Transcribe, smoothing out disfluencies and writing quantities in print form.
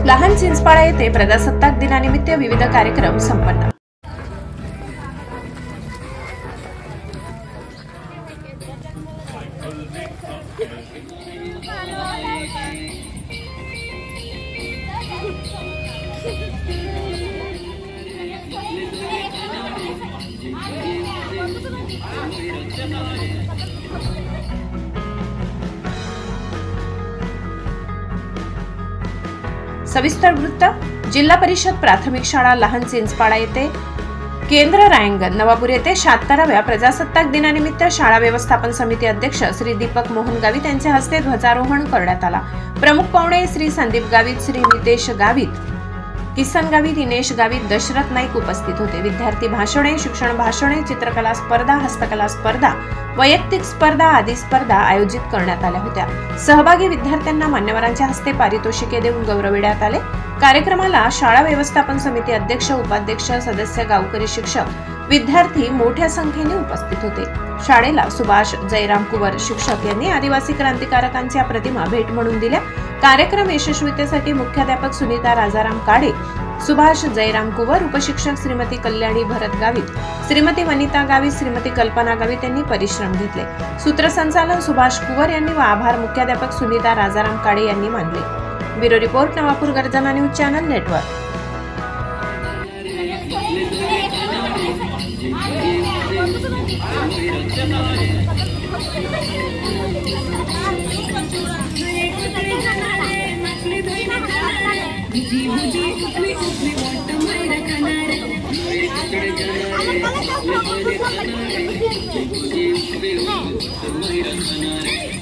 लहान चिंचपाडा येथे प्रजासत्ताक दिनानिमित्त विविध कार्यक्रम संपन्न। सविस्तर वृत्त। जिल्हा परिषद प्राथमिक शाळा लहान चिंचपाडा येथे केंद्र रायंगण नवापूर येथे 76व्या प्रजासत्ताक दिनानिमित्त शाळा व्यवस्थापन समिती अध्यक्ष श्री दीपक मोहन गावित यांच्या हस्ते ध्वजारोहण करण्यात आला। प्रमुख पाहुणे श्री संदीप गावित, श्री नितेश गावित, किसन गावित, दिनेश गावित, दशरथ नाईक उपस्थित होते। विद्यार्थी भाषणे, शिक्षण भाषणे, चित्रकला स्पर्धा, हस्तकला स्पर्धा, वैयक्तिक स्पर्धा आदी स्पर्धा आयोजित करण्यात आल्या होत्या। सहभागी विद्यार्थ्यांना मान्यवरांच्या हस्ते पारितोषिके देऊन गौरविण्यात आले। कार्यक्रमाला शाळा व्यवस्थापन समिती अध्यक्ष, उपाध्यक्ष, सदस्य, गावकरी, शिक्षक, विद्यार्थी मोठ्या संख्येने उपस्थित होते। शाळेला सुभाष जयराम कुवर शिक्षक यांनी आदिवासी क्रांतिकारकांच्या प्रतिमा भेट म्हणून दिल्या। कार्यक्रम यशस्वीतेसाठी मुख्याध्यापक सुनीता राजाराम काडे, सुभाष जयराम कुवर, उपशिक्षक श्रीमती कल्याणी भरत गावित, श्रीमती वनिता गावित, श्रीमती कल्पना गावित यांनी परिश्रम घेतले। सूत्रसंचालन सुभाष कुवर यांनी व आभार मुख्याध्यापक सुनीता राजाराम काडे यांनी मानले। ब्युरो रिपोर्ट, नवापूर गर्जना news channel network. Thank you.